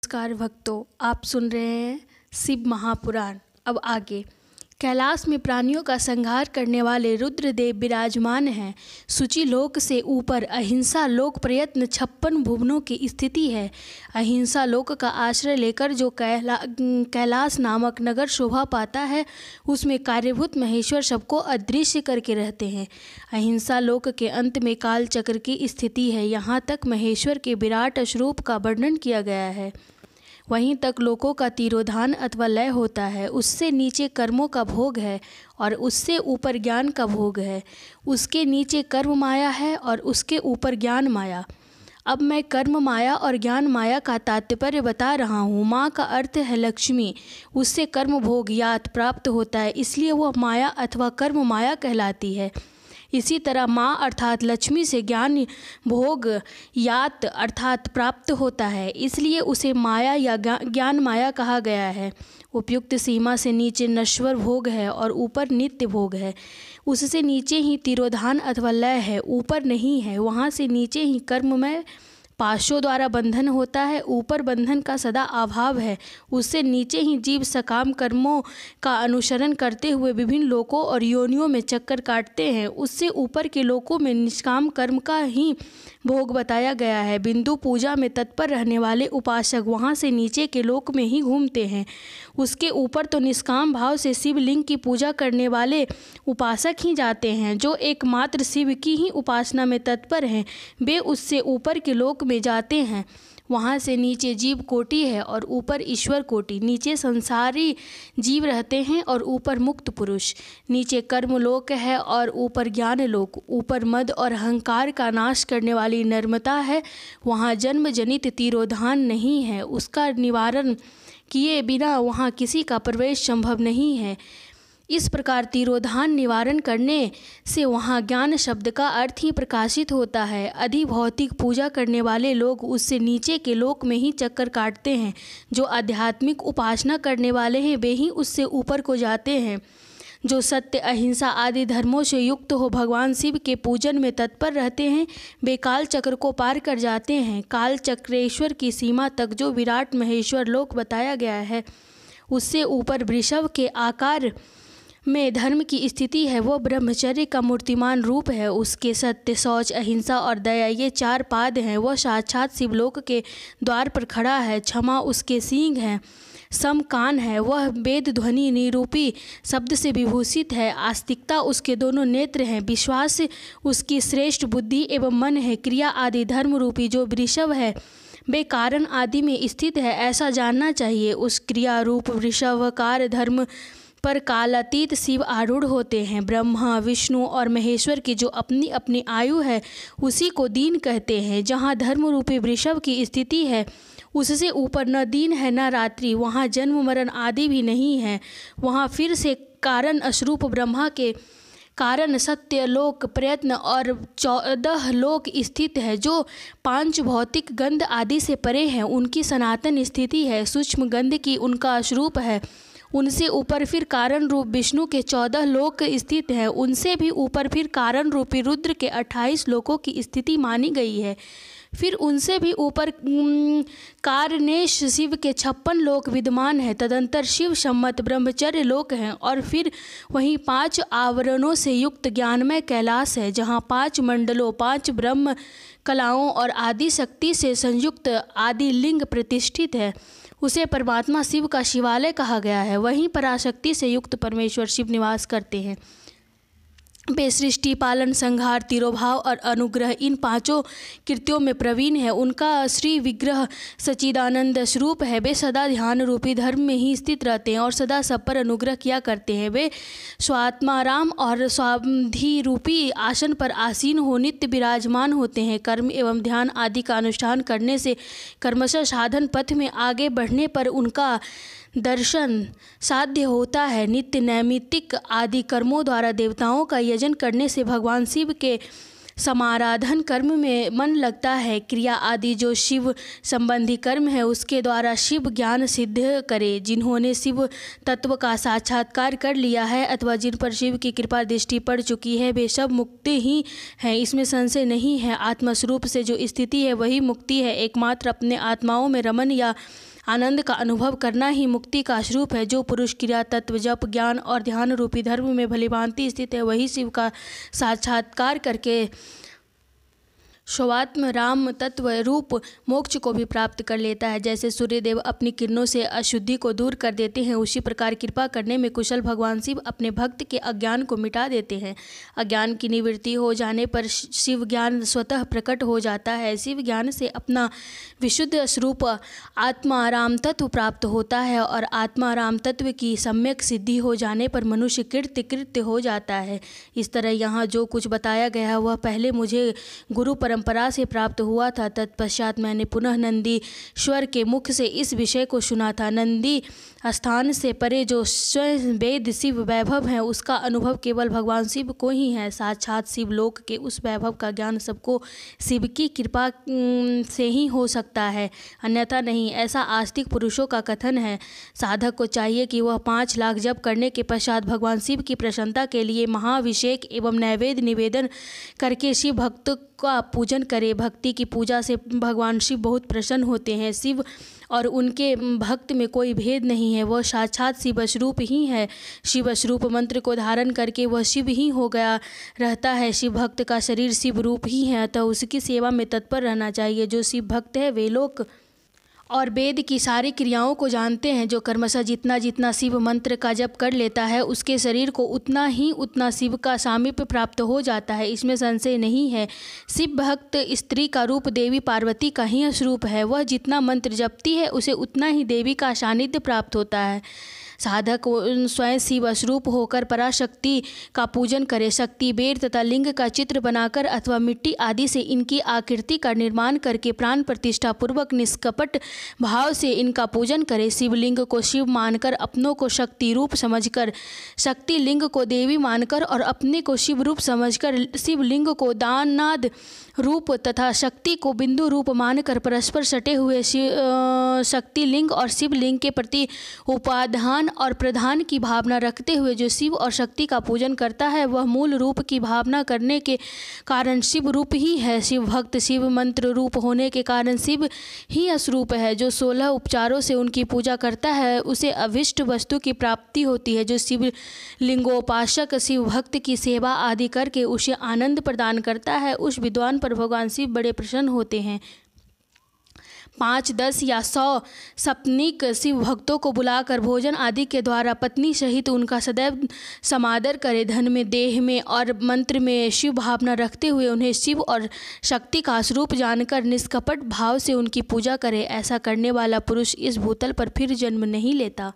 नमस्कार भक्तों, आप सुन रहे हैं शिव महापुराण। अब आगे कैलाश में प्राणियों का संहार करने वाले रुद्रदेव विराजमान हैं। सूची लोक से ऊपर अहिंसा लोक प्रयत्न 56 भुवनों की स्थिति है। अहिंसा लोक का आश्रय लेकर जो कैलाश नामक नगर शोभा पाता है, उसमें कार्यभूत महेश्वर सबको अदृश्य करके रहते हैं। अहिंसा लोक के अंत में काल चक्र की स्थिति है। यहाँ तक महेश्वर के विराट स्वरूप का वर्णन किया गया है। वहीं तक लोकों का तिरोधान अथवा लय होता है। उससे नीचे कर्मों का भोग है और उससे ऊपर ज्ञान का भोग है। उसके नीचे कर्म माया है और उसके ऊपर ज्ञान माया। अब मैं कर्म माया और ज्ञान माया का तात्पर्य बता रहा हूँ। माँ का अर्थ है लक्ष्मी, उससे कर्म भोग यात प्राप्त होता है, इसलिए वह माया अथवा कर्म माया कहलाती है। इसी तरह माँ अर्थात लक्ष्मी से ज्ञान भोग यात अर्थात प्राप्त होता है, इसलिए उसे माया या ज्ञान माया कहा गया है। उपयुक्त सीमा से नीचे नश्वर भोग है और ऊपर नित्य भोग है। उससे नीचे ही तिरोधान अथवा लय है, ऊपर नहीं है। वहाँ से नीचे ही कर्ममय पाशों द्वारा बंधन होता है, ऊपर बंधन का सदा अभाव है। उससे नीचे ही जीव सकाम कर्मों का अनुसरण करते हुए विभिन्न लोकों और योनियों में चक्कर काटते हैं। उससे ऊपर के लोकों में निष्काम कर्म का ही भोग बताया गया है। बिंदु पूजा में तत्पर रहने वाले उपासक वहाँ से नीचे के लोक में ही घूमते हैं। उसके ऊपर तो निष्काम भाव से शिवलिंग की पूजा करने वाले उपासक ही जाते हैं। जो एकमात्र शिव की ही उपासना में तत्पर हैं, वे उससे ऊपर के लोक में जाते हैं। वहाँ से नीचे जीव कोटि है और ऊपर ईश्वर कोटि। नीचे संसारी जीव रहते हैं और ऊपर मुक्त पुरुष। नीचे कर्म लोक है और ऊपर ज्ञान लोक। ऊपर मद और अहंकार का नाश करने वाली निर्मता है। वहाँ जन्म जनित तिरोधान नहीं है। उसका निवारण किए बिना वहाँ किसी का प्रवेश संभव नहीं है। इस प्रकार तिरोधान निवारण करने से वहाँ ज्ञान शब्द का अर्थ ही प्रकाशित होता है। अधिभौतिक पूजा करने वाले लोग उससे नीचे के लोक में ही चक्कर काटते हैं। जो आध्यात्मिक उपासना करने वाले हैं, वे ही उससे ऊपर को जाते हैं। जो सत्य अहिंसा आदि धर्मों से युक्त हो भगवान शिव के पूजन में तत्पर रहते हैं, वे काल चक्र को पार कर जाते हैं। काल चक्रेश्वर की सीमा तक जो विराट महेश्वर लोक बताया गया है, उससे ऊपर वृषभ के आकार में धर्म की स्थिति है। वह ब्रह्मचर्य का मूर्तिमान रूप है। उसके सत्य, शौच, अहिंसा और दया ये 4 पाद हैं। वह साक्षात शिवलोक के द्वार पर खड़ा है। क्षमा उसके सींग हैं, सम कान है। वह वेद ध्वनि निरूपी शब्द से विभूषित है। आस्तिकता उसके दोनों नेत्र हैं। विश्वास उसकी श्रेष्ठ बुद्धि एवं मन है। क्रिया आदि धर्म रूपी जो वृषभ है, वे कारण आदि में स्थित है, ऐसा जानना चाहिए। उस क्रिया रूप वृषभकार धर्म पर कालातीत शिव आरूढ़ होते हैं। ब्रह्मा, विष्णु और महेश्वर की जो अपनी अपनी आयु है, उसी को दीन कहते हैं। जहाँ धर्म रूपी वृषभ की स्थिति है, उससे ऊपर न दिन है न रात्रि। वहाँ जन्म मरण आदि भी नहीं है। वहाँ फिर से कारण स्वरूप ब्रह्मा के कारण सत्य लोक प्रयत्न और 14 लोक स्थित है। जो 5 भौतिक गंध आदि से परे हैं, उनकी सनातन स्थिति है। सूक्ष्म गंध की उनका स्वरूप है। उनसे ऊपर फिर कारण रूप विष्णु के 14 लोक स्थित हैं। उनसे भी ऊपर फिर कारण रूपी रुद्र के 28 लोकों की स्थिति मानी गई है। फिर उनसे भी ऊपर कारनेश शिव के 56 लोक विद्यमान है। तदंतर शिव सम्मत ब्रह्मचर्य लोक हैं और फिर वहीं 5 आवरणों से युक्त ज्ञानमय कैलाश है, जहाँ 5 मंडलों, 5 ब्रह्म कलाओं और आदि शक्ति से संयुक्त आदि लिंग प्रतिष्ठित है। उसे परमात्मा शिव का शिवालय कहा गया है। वहीं पराशक्ति से युक्त परमेश्वर शिव निवास करते हैं। वे सृष्टि, पालन, संहार, तिरोभाव और अनुग्रह इन 5 कृत्यों में प्रवीण है। उनका श्री विग्रह सच्चिदानंद स्वरूप है। वे सदा ध्यान रूपी धर्म में ही स्थित रहते हैं और सदा सब पर अनुग्रह किया करते हैं। वे स्वात्माराम और स्वाधि रूपी आसन पर आसीन हो नित्य विराजमान होते हैं। कर्म एवं ध्यान आदि का अनुष्ठान करने से कर्मश साधन पथ में आगे बढ़ने पर उनका दर्शन साध्य होता है। नित्य नैमित्तिक आदि कर्मों द्वारा देवताओं का यजन करने से भगवान शिव के समाराधन कर्म में मन लगता है। क्रिया आदि जो शिव संबंधी कर्म है, उसके द्वारा शिव ज्ञान सिद्ध करे। जिन्होंने शिव तत्व का साक्षात्कार कर लिया है अथवा जिन पर शिव की कृपा दृष्टि पड़ चुकी है, वे सब मुक्त ही हैं, इसमें संशय नहीं है। आत्मस्वरूप से जो स्थिति है वही मुक्ति है। एकमात्र अपने आत्माओं में रमन या आनंद का अनुभव करना ही मुक्ति का स्वरूप है। जो पुरुष क्रिया, तत्व, जप, ज्ञान और ध्यान रूपी धर्म में भलीभांति स्थित है, वही शिव का साक्षात्कार करके स्वात्म राम तत्व रूप मोक्ष को भी प्राप्त कर लेता है। जैसे सूर्यदेव अपनी किरणों से अशुद्धि को दूर कर देते हैं, उसी प्रकार कृपा करने में कुशल भगवान शिव अपने भक्त के अज्ञान को मिटा देते हैं। अज्ञान की निवृत्ति हो जाने पर शिव ज्ञान स्वतः प्रकट हो जाता है। शिव ज्ञान से अपना विशुद्ध स्वरूप आत्मा राम तत्व प्राप्त होता है और आत्मा राम तत्व की सम्यक सिद्धि हो जाने पर मनुष्य कृत्य हो जाता है। इस तरह यहाँ जो कुछ बताया गया है वह पहले मुझे गुरु परंपरा से प्राप्त हुआ था। तत्पश्चात मैंने पुनः नंदीश्वर के मुख से इस विषय को सुना था। नंदी स्थान से परे जो स्वयं वेद शिव वैभव है, उसका अनुभव केवल भगवान शिव को ही है। साक्षात शिव लोक के उस वैभव का ज्ञान सबको शिव की कृपा से ही हो सकता है, अन्यथा नहीं, ऐसा आस्तिक पुरुषों का कथन है। साधक को चाहिए कि वह 5 लाख जप करने के पश्चात भगवान शिव की प्रसन्नता के लिए महाभिषेक एवं नैवेद्य निवेदन करके शिव भक्त का पूजन करे। भक्ति की पूजा से भगवान शिव बहुत प्रसन्न होते हैं। शिव और उनके भक्त में कोई भेद नहीं है, वह साक्षात शिव स्वरूप ही है। शिव स्वरूप मंत्र को धारण करके वह शिव ही हो गया रहता है। शिव भक्त का शरीर शिव रूप ही है, अतः उसकी सेवा में तत्पर रहना चाहिए। जो शिव भक्त है वे लोक और वेद की सारी क्रियाओं को जानते हैं। जो कर्मशः जितना शिव मंत्र का जप कर लेता है, उसके शरीर को उतना शिव का सामीप्य प्राप्त हो जाता है, इसमें संशय नहीं है। शिव भक्त स्त्री का रूप देवी पार्वती का ही स्वरूप है। वह जितना मंत्र जपती है उसे उतना ही देवी का सानिध्य प्राप्त होता है। साधक स्वयं शिव स्वरूप होकर पराशक्ति का पूजन करे। शक्ति, बेर तथा लिंग का चित्र बनाकर अथवा मिट्टी आदि से इनकी आकृति का निर्माण करके प्राण प्रतिष्ठा पूर्वक निष्कपट भाव से इनका पूजन करे। शिवलिंग को शिव मानकर, अपनों को शक्ति रूप समझकर, शक्ति लिंग को देवी मानकर और अपने को शिव रूप समझकर शिवलिंग को दानाद रूप तथा शक्ति को बिंदु रूप मानकर परस्पर सटे हुए शक्ति लिंग और शिवलिंग के प्रति उपादान और प्रधान की भावना रखते हुए जो शिव और शक्ति का पूजन करता है, वह मूल रूप की भावना करने के कारण शिव रूप ही है। शिव भक्त शिव मंत्र रूप होने के कारण शिव ही स्वरूप है। जो 16 उपचारों से उनकी पूजा करता है उसे अभिष्ट वस्तु की प्राप्ति होती है। जो शिव लिंगोपासक शिव भक्त की सेवा आदि करके उसे आनंद प्रदान करता है, उस विद्वान पर भगवान शिव बड़े प्रसन्न होते हैं। 5, 10 या 100 सपनिक शिव भक्तों को बुलाकर भोजन आदि के द्वारा पत्नी सहित उनका सदैव समादर करे। धन में, देह में और मंत्र में शिव भावना रखते हुए उन्हें शिव और शक्ति का स्वरूप जानकर निष्कपट भाव से उनकी पूजा करे। ऐसा करने वाला पुरुष इस भूतल पर फिर जन्म नहीं लेता।